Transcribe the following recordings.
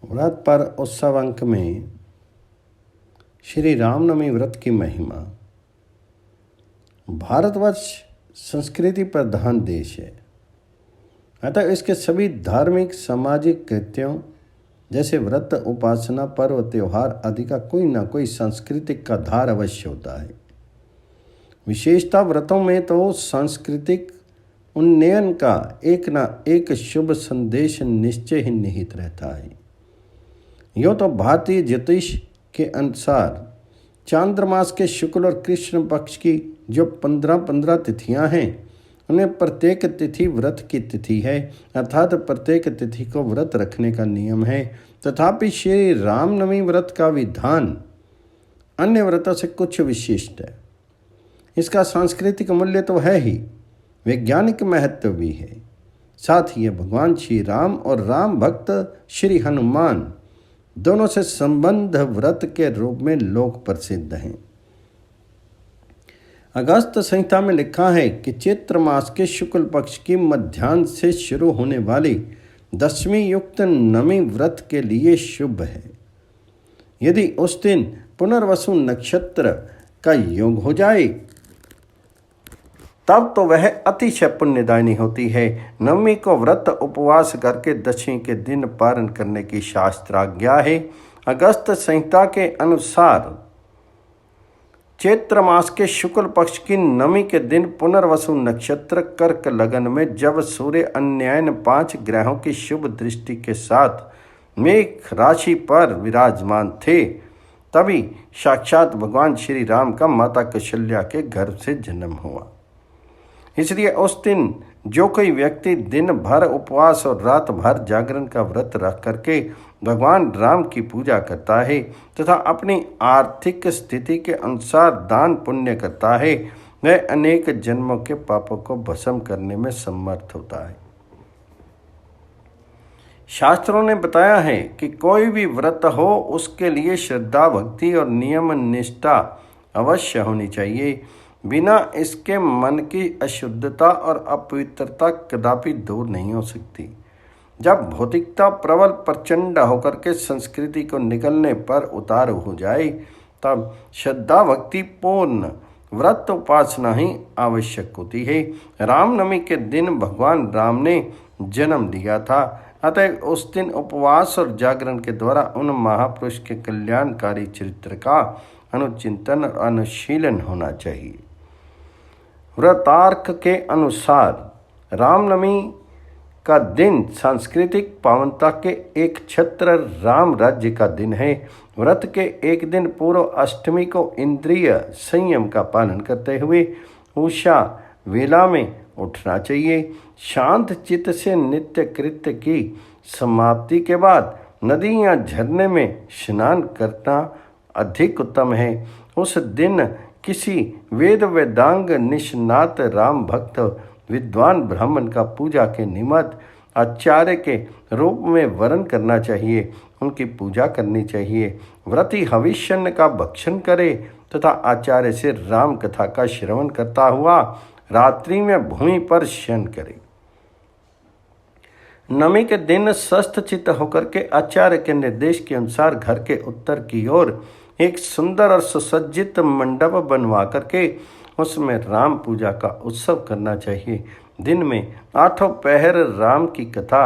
व्रत पर उत्सव अंक में श्री रामनवमी व्रत की महिमा। भारतवर्ष संस्कृति प्रधान देश है, अतः इसके सभी धार्मिक सामाजिक कृत्यों जैसे व्रत, उपासना, पर्व, त्योहार आदि का कोई ना कोई सांस्कृतिक आधार अवश्य होता है। विशेषता व्रतों में तो सांस्कृतिक उन्नयन का एक ना एक शुभ संदेश निश्चय ही निहित रहता है। यूँ तो भारतीय ज्योतिष के अनुसार चांद्रमास के शुक्ल और कृष्ण पक्ष की जो 15 तिथियां हैं, उन्हें प्रत्येक तिथि व्रत की तिथि है, अर्थात प्रत्येक तिथि को व्रत रखने का नियम है। तथापि श्री रामनवमी व्रत का विधान अन्य व्रतों से कुछ विशिष्ट है। इसका सांस्कृतिक मूल्य तो है ही, वैज्ञानिक महत्व भी है। साथ ही यह भगवान श्री राम और राम भक्त श्री हनुमान दोनों से संबंध व्रत के रूप में लोक प्रसिद्ध हैं। अगस्त संहिता में लिखा है कि चैत्र मास के शुक्ल पक्ष की मध्याह्न से शुरू होने वाली दशमी युक्त नवमी व्रत के लिए शुभ है। यदि उस दिन पुनर्वसु नक्षत्र का योग हो जाए तब तो वह अतिशय पुण्यदायिनी होती है। नवमी को व्रत उपवास करके दशमी के दिन पारण करने की शास्त्राज्ञा है। अगस्त संहिता के अनुसार चैत्र मास के शुक्ल पक्ष की नवमी के दिन पुनर्वसु नक्षत्र कर्क लगन में जब सूर्य अन्यायन 5 ग्रहों की शुभ दृष्टि के साथ मेघ राशि पर विराजमान थे, तभी साक्षात भगवान श्री राम का माता कौशल्या के गर्भ से जन्म हुआ। इसलिए उस दिन जो कोई व्यक्ति दिन भर उपवास और रात भर जागरण का व्रत रख करके भगवान राम की पूजा करता है तथा अपनी आर्थिक स्थिति के अनुसार दान पुण्य करता है, वह अनेक जन्मों के पापों को भस्म करने में समर्थ होता है। शास्त्रों ने बताया है कि कोई भी व्रत हो उसके लिए श्रद्धा, भक्ति और नियम निष्ठा अवश्य होनी चाहिए। बिना इसके मन की अशुद्धता और अपवित्रता कदापि दूर नहीं हो सकती। जब भौतिकता प्रबल प्रचंड होकर के संस्कृति को निकलने पर उतार हो जाए तब श्रद्धा भक्ति पूर्ण व्रत उपासना ही आवश्यक होती है। रामनवमी के दिन भगवान राम ने जन्म लिया था, अतः उस दिन उपवास और जागरण के द्वारा उन महापुरुष के कल्याणकारी चरित्र का अनुचिंतन और अनुशीलन होना चाहिए। व्रतार्क के अनुसार रामनवमी का दिन सांस्कृतिक पावनता के एक छत्र राम राज्य का दिन है। व्रत के एक दिन पूर्व अष्टमी को इंद्रिय संयम का पालन करते हुए उषा वेला में उठना चाहिए। शांत चित्त से नित्य कृत्य की समाप्ति के बाद नदी या झरने में स्नान करना अधिक उत्तम है। उस दिन किसी वेद वेदांग निष्णात राम भक्त विद्वान ब्राह्मण का पूजा के निमित्त आचार्य के रूप में वरण करना चाहिए, उनकी पूजा करनी चाहिए। व्रती हविष्यन्न का भक्षण करे तथा आचार्य से राम कथा का श्रवण करता हुआ रात्रि में भूमि पर शयन करे। नवमी के दिन स्वस्थ चित्त होकर के आचार्य के निर्देश के अनुसार घर के उत्तर की ओर एक सुंदर और सुसज्जित मंडप बनवा करके उसमें राम पूजा का उत्सव करना चाहिए। दिन में 8 पहर राम की कथा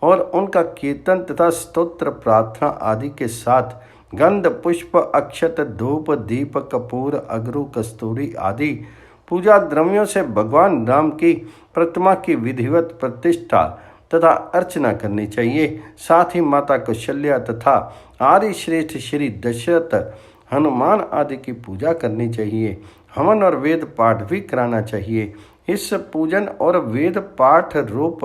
और उनका कीर्तन तथा स्तोत्र प्रार्थना आदि के साथ गंध, पुष्प, अक्षत, धूप, दीप, कपूर, अगरू, कस्तूरी आदि पूजा द्रव्यों से भगवान राम की प्रतिमा की विधिवत प्रतिष्ठा तथा अर्चना करनी चाहिए। साथ ही माता कौशल्या तथा आर्य श्रेष्ठ श्री दशरथ, हनुमान आदि की पूजा करनी चाहिए। हवन और वेद पाठ भी कराना चाहिए। इस पूजन और वेद पाठ रूप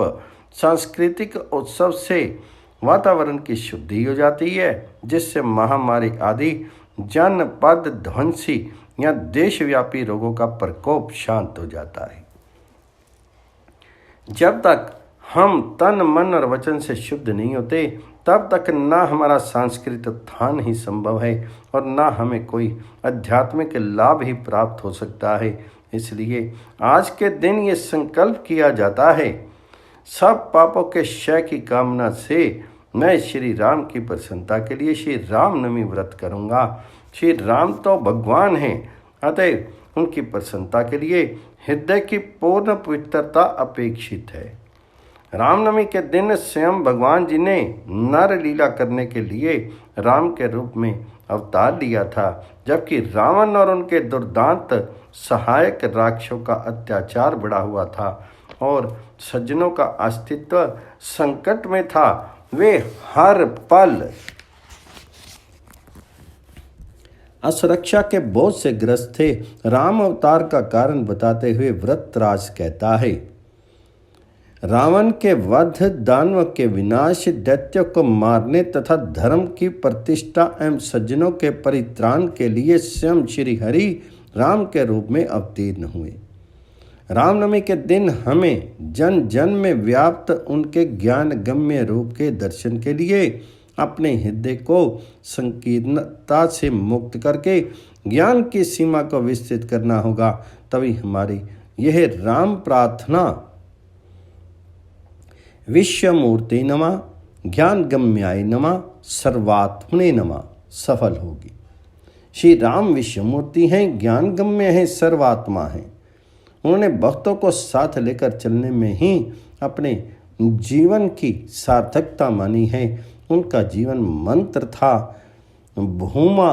सांस्कृतिक उत्सव से वातावरण की शुद्धि हो जाती है, जिससे महामारी आदि जनपद ध्वंसी या देशव्यापी रोगों का प्रकोप शांत हो जाता है। जब तक हम तन, मन और वचन से शुद्ध नहीं होते तब तक ना हमारा सांस्कृतिक उत्थान ही संभव है और ना हमें कोई आध्यात्मिक लाभ ही प्राप्त हो सकता है। इसलिए आज के दिन ये संकल्प किया जाता है, सब पापों के क्षय की कामना से मैं श्री राम की प्रसन्नता के लिए श्री रामनवमी व्रत करूँगा। श्री राम तो भगवान हैं, अतः उनकी प्रसन्नता के लिए हृदय की पूर्ण पवित्रता अपेक्षित है। रामनवमी के दिन स्वयं भगवान जी ने नर लीला करने के लिए राम के रूप में अवतार लिया था, जबकि रावण और उनके दुर्दांत सहायक राक्षसों का अत्याचार बढ़ा हुआ था और सज्जनों का अस्तित्व संकट में था। वे हर पल असुरक्षा के बोझ से ग्रस्त थे। राम अवतार का कारण बताते हुए वृत्रराज कहता है, रावण के वध, दानव के विनाश, दैत्यों को मारने तथा धर्म की प्रतिष्ठा एवं सज्जनों के परित्राण के लिए स्वयं श्री हरि राम के रूप में अवतीर्ण हुए। रामनवमी के दिन हमें जन जन में व्याप्त उनके ज्ञान गम्य रूप के दर्शन के लिए अपने हृदय को संकीर्णता से मुक्त करके ज्ञान की सीमा को विस्तृत करना होगा। तभी हमारी यह राम प्रार्थना विश्वमूर्ति नमः, ज्ञान गम्याय नमः, सर्वात्मने नमः सफल होगी। श्री राम विश्वमूर्ति हैं, ज्ञान गम्य हैं, सर्वात्मा हैं। उन्होंने भक्तों को साथ लेकर चलने में ही अपने जीवन की सार्थकता मानी है। उनका जीवन मंत्र था, भूमा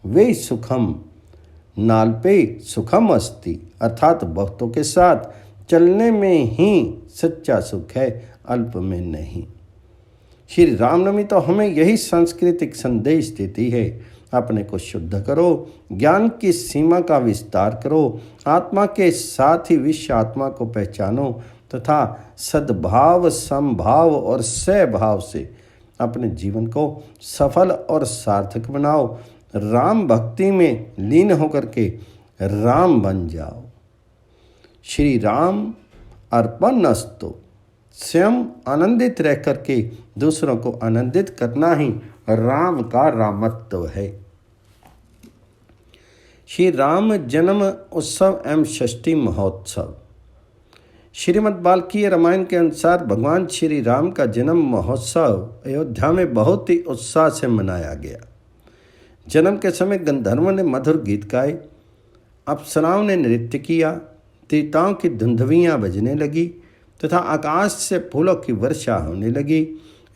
वे सुखम नाल्पे सुखम अस्ति, अर्थात भक्तों के साथ चलने में ही सच्चा सुख है, अल्प में नहीं। श्री रामनवमी तो हमें यही सांस्कृतिक संदेश देती है, अपने को शुद्ध करो, ज्ञान की सीमा का विस्तार करो, आत्मा के साथ ही विश्व आत्मा को पहचानो तथा सद्भाव, समभाव और सहभाव से अपने जीवन को सफल और सार्थक बनाओ। राम भक्ति में लीन होकर के राम बन जाओ। श्री राम अर्पणस्तु, स्वयं आनंदित रह करके दूसरों को आनंदित करना ही राम का रामत्व है। श्री राम जन्म उत्सव एवं षष्ठी महोत्सव। श्रीमद् वाल्मीकि रामायण के अनुसार भगवान श्री राम का जन्म महोत्सव अयोध्या में बहुत ही उत्साह से मनाया गया। जन्म के समय गंधर्वों ने मधुर गीत गाए, अप्सराओं ने नृत्य किया, तीताओं की धुंधवियाँ बजने लगी तथा आकाश से फूलों की वर्षा होने लगी।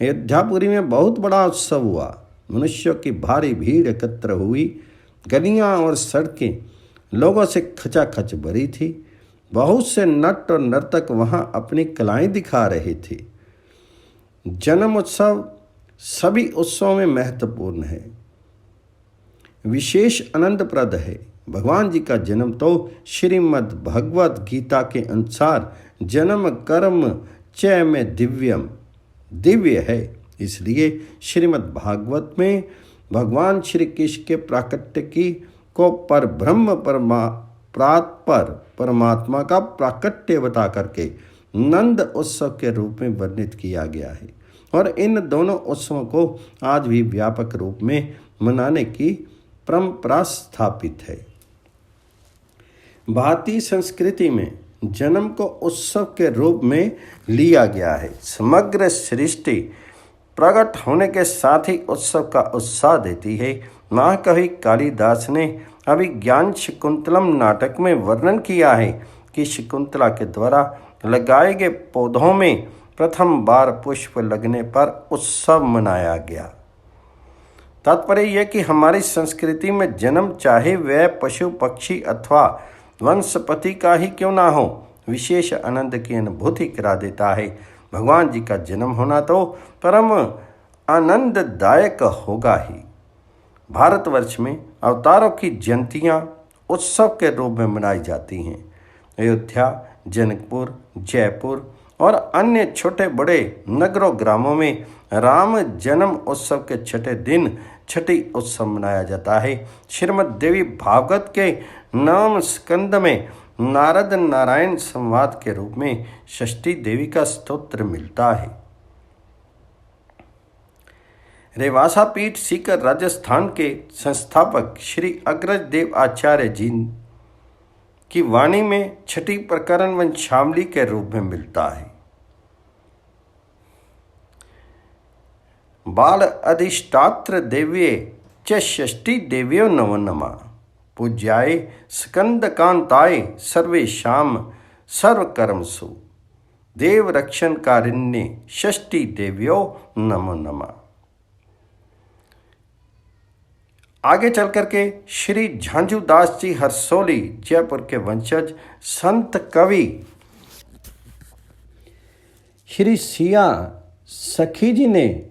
अयोध्यापुरी में बहुत बड़ा उत्सव हुआ। मनुष्यों की भारी भीड़ एकत्र हुई। गलियां और सड़कें लोगों से खचाखच भरी थी। बहुत से नट और नर्तक वहां अपनी कलाएं दिखा रहे थे। जन्म उत्सव सभी उत्सवों में महत्वपूर्ण है, विशेष आनंदप्रद है। भगवान जी का जन्म तो श्रीमद् भगवत गीता के अनुसार जन्म कर्म चय में दिव्य है। इसलिए श्रीमद् भागवत में भगवान श्री कृष्ण के प्राकट्य की को पर ब्रह्म परमात्मा का प्राकट्य बता करके नंद उत्सव के रूप में वर्णित किया गया है और इन दोनों उत्सवों को आज भी व्यापक रूप में मनाने की परंपरा स्थापित है। भारतीय संस्कृति में जन्म को उत्सव के रूप में लिया गया है। समग्र सृष्टि प्रकट होने के साथ ही उत्सव का उत्साह देती है। महाकवि कालिदास ने अभिज्ञान शकुंतलम नाटक में वर्णन किया है कि शकुंतला के द्वारा लगाए गए पौधों में प्रथम बार पुष्प लगने पर उत्सव मनाया गया। तात्पर्य यह कि हमारी संस्कृति में जन्म चाहे वह पशु पक्षी अथवा वंशपति का ही क्यों ना हो, विशेष आनंद की अनुभूति करा देता है। भगवान जी का जन्म होना तो परम आनंददायक होगा ही। भारतवर्ष में अवतारों की जयंतियाँ उत्सव के रूप में मनाई जाती हैं। अयोध्या, जनकपुर, जयपुर और अन्य छोटे बड़े नगरों ग्रामों में राम जन्म उत्सव के छठे दिन छठी उत्सव मनाया जाता है। श्रीमद् देवी भागवत के 9 स्कंद में नारद नारायण संवाद के रूप में षष्ठी देवी का स्तोत्र मिलता है। रेवासा पीठ सीकर राजस्थान के संस्थापक श्री अग्रज देव आचार्य जी की वाणी में छठी प्रकरण वंशावली के रूप में मिलता है। बाल अधिष्ठात्र देव्ये च षष्ठी देव्यो नमो नमः। पूज्याय स्कंदकांताय सर्वेशाम सर्वकर्मसु देव रक्षणकारिण्ये षष्ठी देव्यो नमो नमः। आगे चल करके श्री झांझूदास जी हरसोली जयपुर के वंशज संत कवि श्री सिया सखी जी ने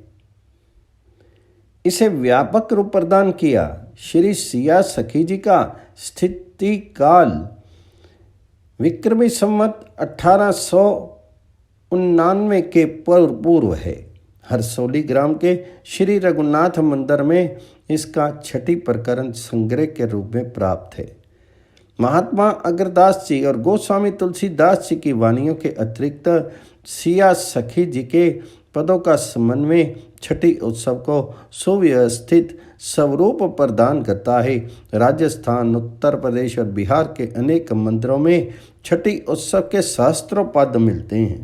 इसे व्यापक रूप प्रदान किया। श्री सिया सखी जी का स्थिति काल विक्रमी संवत 1899 के पूर्व है। हरसोली ग्राम के श्री रघुनाथ मंदिर में इसका छठी प्रकरण संग्रह के रूप में प्राप्त है। महात्मा अग्रदास जी और गोस्वामी तुलसीदास जी की वाणियों के अतिरिक्त सिया सखी जी के पदों का समन्वय छठी उत्सव को सुव्यवस्थित स्वरूप प्रदान करता है। राजस्थान, उत्तर प्रदेश और बिहार के अनेक मंदिरों में छठी उत्सव के सहस्त्रों पद मिलते हैं,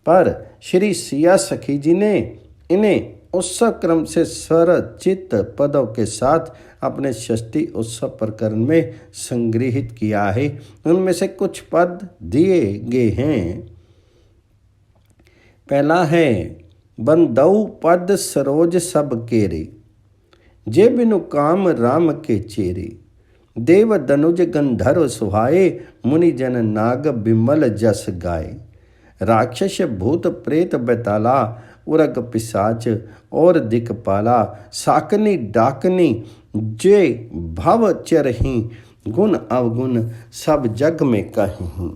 पर श्री सिया सखी जी ने इन्हें उत्सव क्रम से स्वरचित पदों के साथ अपने षष्ठी उत्सव प्रकरण में संग्रहित किया है। उनमें से कुछ पद दिए गए हैं। पहला है बंदऊ पद सरोज सब केरे, जे बिनु काम राम के चेरे। देव दनुज गंधर्व सुहाए, मुनि जन नाग बिमल जस गाए। राक्षस भूत प्रेत बैताला, उरग पिशाच और दिक्पाला। साकनी डाकनी जे भव चरही, गुण अवगुण सब जग में कहीं।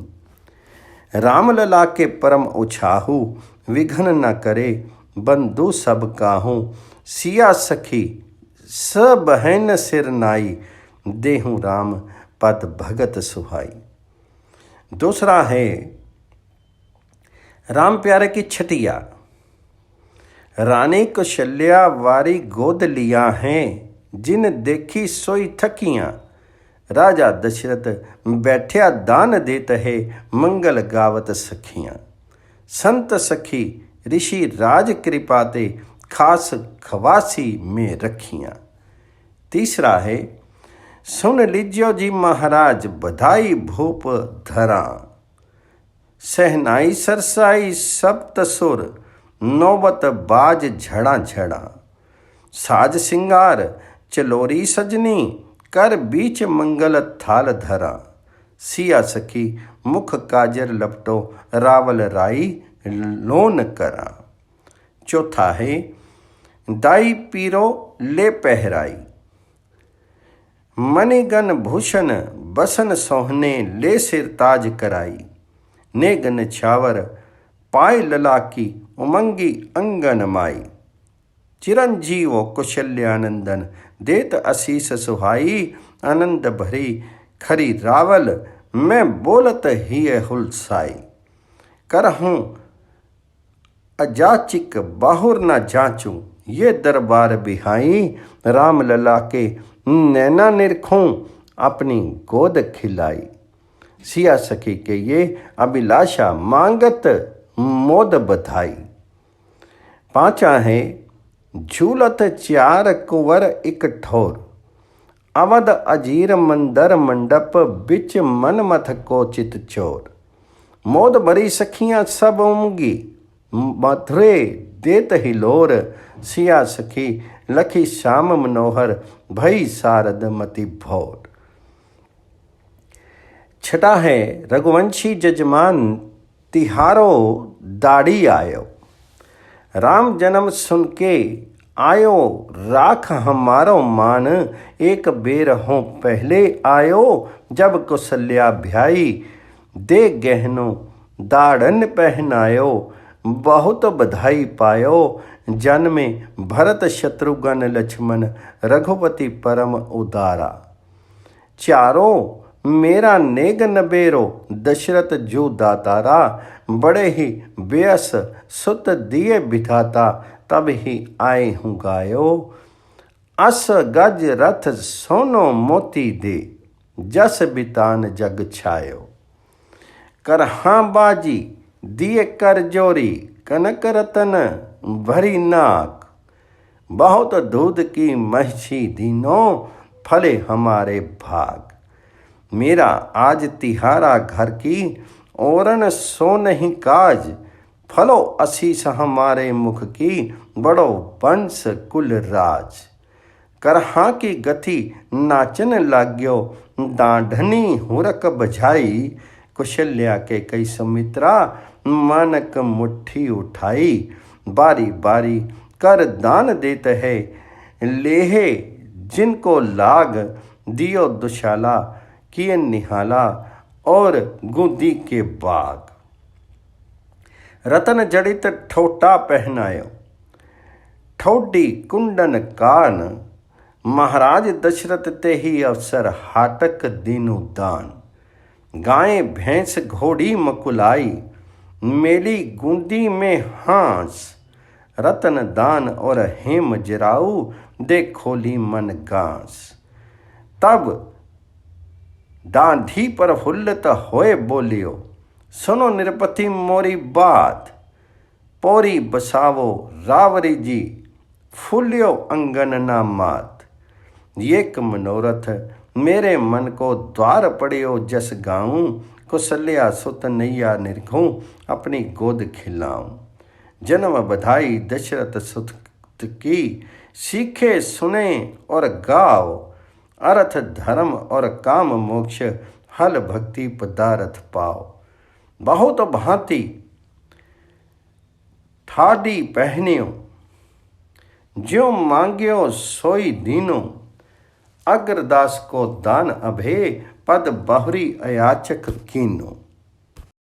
रामलला के परम उछाहू, विघ्न न करे बंधु सब काहू। सिया सखी सब बहन सिर नाई, देहु राम पद भगत सुहाई। दूसरा है राम प्यारे की छटिया। रानी कौशल्या वारी गोद लिया हैं, जिन देखी सोई थकियां। राजा दशरथ बैठया दान देत है, मंगल गावत सखियां। संत सखी ऋषि राज कृपाते, खास खवासी में रखियां। तीसरा है सुन लीजियो जी महाराज, बधाई भूप धरा। सहनाई सरसाई सप्त सुर, नौबत बाज झड़ा झड़ा। साज सिंगार चलोरी सजनी, कर बीच मंगल थाल धरा। सिया सखी मुख काजर लपटो, रावल राई लोन करा। चौथा है दाई पीरो ले पहराई। मणिगन भूषण बसन सोहने, ले सिर ताज कराई। नेगन छावर पाय लला की, उमंगी अंगन माई। चिरंजीवो कुशल्यानंदन, देत आशीष सुहाई। आनंद भरी खरी रावल, मैं बोलत ही हुलसाई। करहूँ अजाचिक बाहुर न जांचूं, ये दरबार बिहाई। राम लला के नैना निरखूं, अपनी गोद खिलाई। सिया सखी के ये अभिलाषा, मांगत मोद बधाई। पांचा है झूलत चार कुंवर एक ठोर। अवध अजीर मंदर मंडप, बिच मनमथ को चित चोर। मोद भरी सखियां सब उमगी, मथुरे देत ही लोर। सिया सखी लखी श्याम मनोहर, भई शारद मति भोर। छठा है रघुवंशी जजमान, तिहारो दाढ़ी आयो। राम जन्म सुन के आयो, राख हमारो मान। एक बेर हो पहले आयो, जब कौशल्या भ्याई। दे गहनो दाड़न पहनायो, बहुत बधाई पायो। जन्मे भरत शत्रुघ्न लक्ष्मण, रघुपति परम उदारा। चारों मेरा नेग नबेरो, दशरथ जो दातारा। बड़े ही व्यस सुत दिए बिठाता, तब ही आए हूँ गायो। अस गज रथ सोनो मोती दे, जस बितान जग छायो। करहाँ बाजी दिए कर जोरी, कनक रतन भरी नाक। बहुत दूध की महछी दीनों, फले हमारे भाग। मेरा आज तिहारा घर की, औरन सो नहीं काज। फलो असीस हमारे मुख की, बड़ो वंश कुल राज। करहा की गति नाचन लाग्यो, दाढ़नी हुरक बजाई। कुशल्या के कई सुमित्रा, मानक मुट्ठी उठाई। बारी बारी कर दान देत है, लेहे जिनको लाग। दियो दुशाला किए निहाला, और गुदी के बाग। रतन जड़ित ठोटा पहनायो, ठोडी कुंडन कान। महाराज दशरथ ते ही अवसर, हाटक दीनु दान। गाय भैंस घोड़ी मकुलाई, मेली गूंदी में हांस। रतन दान और हेम जराऊ, दे खोली मन गांस। तब डांढी पर हुल्लत होए बोलियो, सुनो निरपति मोरी बात। पोरी बसावो रावरी जी, फूलियो अंगन ना मात। एक मनोरथ मेरे मन को द्वार पड़ियो, जस गाऊं। कुशल्या सुत नैया निरखूं, अपनी गोद खिलाऊं। जन्म बधाई दशरथ सुत की, सीखे सुने और गाओ। अर्थ धर्म और काम मोक्ष, हल भक्ति पदारथ पाओ। बहुत भांति ठाडी पहनियो, ज्यों मांगियो सोई दीनो। अग्रदास को दान अभे, पद बहुरी अयाचक कीनो।